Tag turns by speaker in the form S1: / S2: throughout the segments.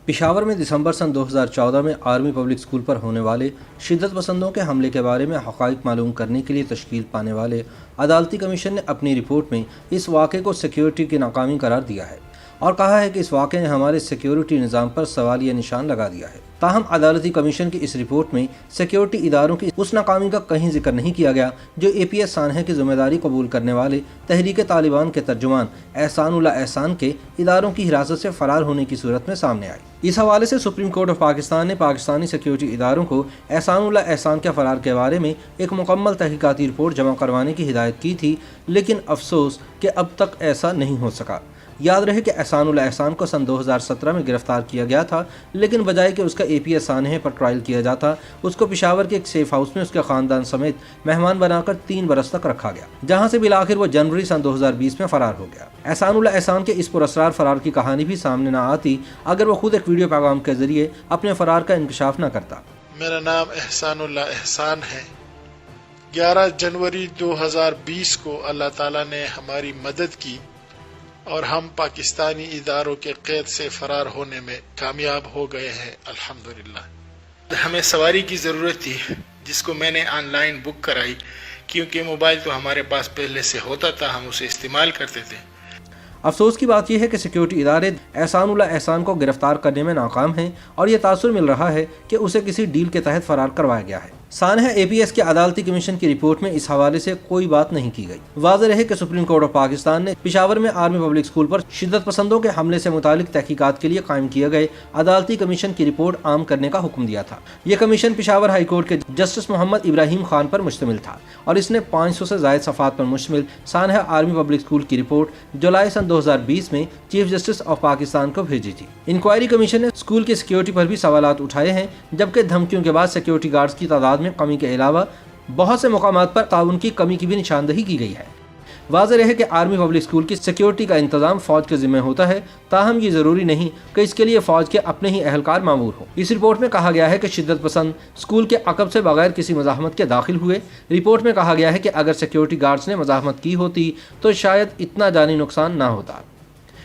S1: پشاور میں دسمبر سن 2014 میں army public school پر ہونے والے شدت پسندوں کے حملے کے بارے میں حقائق معلوم کرنے کے لیے تشکیل پانے والے عدالتی کمیشن نے اپنی رپورٹ میں اس واقعے کو سیکیورٹی کی ناکامی قرار دیا ہے اور کہا ہے کہ اس واقعے نے ہمارے سیکیورٹی نظام پر سوالیہ نشان لگا دیا ہے۔ تاہم عدالتی کمیشن کی اس رپورٹ میں سیکیورٹی اداروں کی اس ناکامی کا کہیں ذکر نہیں کیا گیا جو اے پی ایس سانحہ کی ذمہ داری قبول کرنے والے تحریک طالبان کے ترجمان احسان اللہ احسان کے اداروں کی حراست سے فرار ہونے کی صورت میں سامنے آئی۔ اس حوالے سے سپریم کورٹ آف پاکستان نے پاکستانی سیکیورٹی اداروں کو احسان اللہ احسان کے فرار کے بارے میں ایک مکمل تحقیقاتی رپورٹ جمع کروانے کی ہدایت کی تھی، لیکن افسوس کہ اب تک ایسا نہیں ہو سکا۔ یاد رہے کہ احسان اللہ احسان کو سن 2017 میں گرفتار کیا گیا تھا، لیکن بجائے کہ اس کا اے پی ایس سانحے پر ٹرائل کیا جاتا، اس کو پشاور کے ایک سیف ہاؤس میں اس کے خاندان سمیت مہمان بنا کر 3 برس تک رکھا گیا، جہاں سے بالآخر وہ جنوری سن 2020 میں فرار ہو گیا۔ احسان اللہ احسان کے اس پراسرار فرار کی کہانی بھی سامنے نہ آتی اگر وہ خود ایک ویڈیو پیغام کے ذریعے اپنے فرار کا انکشاف نہ کرتا۔
S2: میرا نام احسان اللہ احسان ہے۔ 11 جنوری 2020 کو اللہ تعالیٰ نے ہماری مدد کی اور ہم پاکستانی اداروں کے قید سے فرار ہونے میں کامیاب ہو گئے ہیں، الحمدللہ۔ ہمیں سواری کی ضرورت تھی جس کو میں نے آن لائن بک کرائی، کیونکہ موبائل تو ہمارے پاس پہلے سے ہوتا تھا، ہم اسے استعمال کرتے تھے۔
S1: افسوس کی بات یہ ہے کہ سیکیورٹی ادارے احسان اللہ احسان کو گرفتار کرنے میں ناکام ہیں اور یہ تاثر مل رہا ہے کہ اسے کسی ڈیل کے تحت فرار کروایا گیا ہے۔ سانحہ اے پی ایس کے عدالتی کمیشن کی رپورٹ میں اس حوالے سے کوئی بات نہیں کی گئی۔ واضح رہے کہ سپریم کورٹ آف پاکستان نے پشاور میں آرمی پبلک اسکول پر شدت پسندوں کے حملے سے متعلق تحقیقات کے لیے قائم کیے گئے عدالتی کمیشن کی رپورٹ عام کرنے کا حکم دیا تھا۔ یہ کمیشن پشاور ہائی کورٹ کے جسٹس محمد ابراہیم خان پر مشتمل تھا اور اس نے 500 سے زائد صفحات پر مشتمل سانحہ آرمی پبلک اسکول کی رپورٹ جولائی سن 2020 میں چیف جسٹس آف پاکستان کو بھیجی تھی۔ انکوائری کمیشن نے اسکول کی سیکیورٹی پر بھی سوالات اٹھائے ہیں، جبکہ دھمکیوں کے بعد سیکیورٹی گارڈز کی تعداد میں کمی کے علاوہ بہت سے مقامات پر تعاون کی کمی کی بھی نشاندہی کی گئی ہے۔ واضح رہے کہ آرمی پبلک اسکول کی سیکیورٹی کا انتظام فوج کے ذمہ ہوتا ہے، تاہم یہ ضروری نہیں کہ اس کے لیے فوج کے اپنے ہی اہلکار مامور ہوں۔ اس رپورٹ میں کہا گیا ہے کہ شدت پسند اسکول کے عقب سے بغیر کسی مزاحمت کے داخل ہوئے۔ رپورٹ میں کہا گیا ہے کہ اگر سیکیورٹی گارڈز نے مزاحمت کی ہوتی تو شاید اتنا جانی نقصان نہ ہوتا۔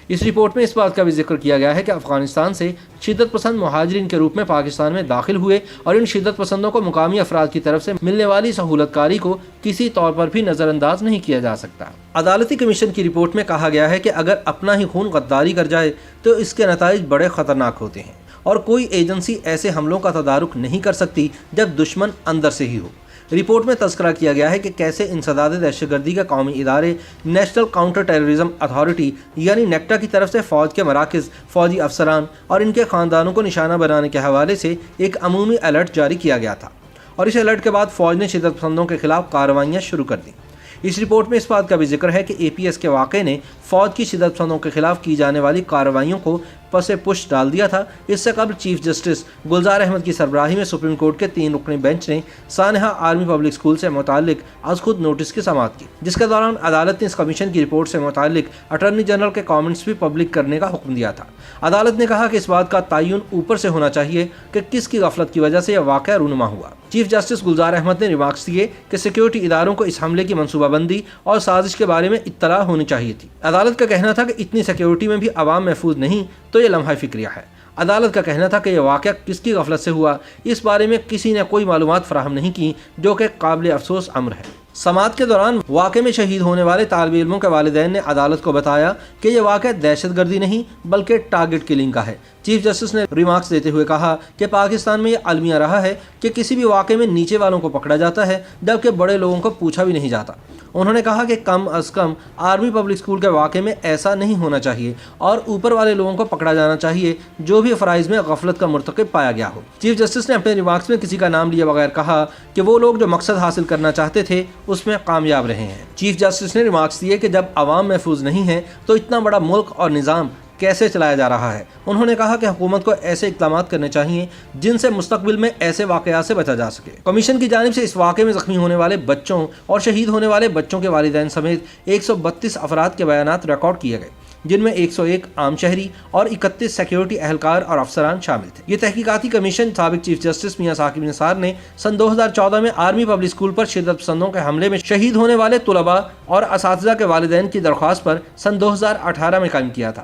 S1: اس رپورٹ میں اس بات کا بھی ذکر کیا گیا ہے کہ افغانستان سے شدت پسند مہاجرین کے روپ میں پاکستان میں داخل ہوئے اور ان شدت پسندوں کو مقامی افراد کی طرف سے ملنے والی سہولت کاری کو کسی طور پر بھی نظر انداز نہیں کیا جا سکتا۔ عدالتی کمیشن کی رپورٹ میں کہا گیا ہے کہ اگر اپنا ہی خون غداری کر جائے تو اس کے نتائج بڑے خطرناک ہوتے ہیں اور کوئی ایجنسی ایسے حملوں کا تدارک نہیں کر سکتی جب دشمن اندر سے ہی ہو۔ رپورٹ میں تذکرہ کیا گیا ہے کہ کیسے انسداد دہشت گردی کے قومی ادارے نیشنل کاؤنٹر ٹیررزم اتھارٹی یعنی نیکٹا کی طرف سے فوج کے مراکز، فوجی افسران اور ان کے خاندانوں کو نشانہ بنانے کے حوالے سے ایک عمومی الرٹ جاری کیا گیا تھا اور اس الرٹ کے بعد فوج نے شدت پسندوں کے خلاف کارروائیاں شروع کر دیں۔ اس رپورٹ میں اس بات کا بھی ذکر ہے کہ اے پی ایس کے واقعے نے فوج کی شدت پسندوں کے خلاف کی جانے والی کارروائیوں کو پس پش ڈال دیا تھا۔ اس سے قبل چیف جسٹس گلزار احمد کی سربراہی میں سپریم کورٹ کے 3 رکنی بینچ نے سانحہ آرمی پبلک اسکول سے متعلق از خود نوٹس کی سماعت کی، جس کے دوران عدالت نے اس کمیشن کی رپورٹ سے متعلق اٹارنی جنرل کے کامنٹس بھی پبلک کرنے کا حکم دیا تھا۔ عدالت نے کہا کہ اس بات کا تعین اوپر سے ہونا چاہیے کہ کس کی غفلت کی وجہ سے یہ واقعہ رونما ہوا۔ چیف جسٹس گلزار احمد نے ریمارکس دیے کہ سیکیورٹی اداروں کو اس حملے کی منصوبہ بندی اور سازش کے بارے میں اطلاع ہونی چاہیے تھی۔ عدالت کا کہنا تھا کہ اتنی سیکیورٹی میں بھی عوام محفوظ نہیں تو یہ لمحہ فکریہ ہے۔ عدالت کا کہنا تھا کہ یہ واقعہ کس کی غفلت سے ہوا، اس بارے میں کسی نے کوئی معلومات فراہم نہیں کی، جو کہ قابل افسوس امر ہے۔ سماعت کے دوران واقعے میں شہید ہونے والے طالب علموں کے والدین نے عدالت کو بتایا کہ یہ واقعہ دہشت گردی نہیں بلکہ ٹارگٹ کلنگ کا ہے۔ چیف جسٹس نے ریمارکس دیتے ہوئے کہا کہ پاکستان میں یہ المیہ رہا ہے کہ کسی بھی واقعے میں نیچے والوں کو پکڑا جاتا ہے جبکہ بڑے لوگوں کو پوچھا بھی نہیں جاتا۔ انہوں نے کہا کہ کم از کم آرمی پبلک اسکول کے واقعے میں ایسا نہیں ہونا چاہیے اور اوپر والے لوگوں کو پکڑا جانا چاہیے جو بھی فرائض میں غفلت کا مرتکب پایا گیا ہو۔ چیف جسٹس نے اپنے ریمارکس میں کسی کا نام لیے بغیر کہا کہ وہ لوگ جو مقصد حاصل کرنا چاہتے تھے اس میں کامیاب رہے ہیں۔ چیف جسٹس نے ریمارکس دیے کہ جب عوام محفوظ نہیں ہے تو اتنا بڑا ملک اور نظام کیسے چلایا جا رہا ہے۔ انہوں نے کہا کہ حکومت کو ایسے اقدامات کرنے چاہیے جن سے مستقبل میں ایسے واقعات سے بچا جا سکے۔ کمیشن کی جانب سے اس واقعے میں زخمی ہونے والے بچوں اور شہید ہونے والے بچوں کے والدین سمیت 132 افراد کے بیانات ریکارڈ کیے گئے، جن میں 101 عام شہری اور 31 سیکیورٹی اہلکار اور افسران شامل تھے۔ یہ تحقیقاتی کمیشن سابق چیف جسٹس میاں ثاقب نثار نے سن 2014 میں آرمی پبلک اسکول پر شدت پسندوں کے حملے میں شہید ہونے والے طلباء اور اساتذہ کے والدین کی درخواست پر سن 2018 میں قائم کیا تھا۔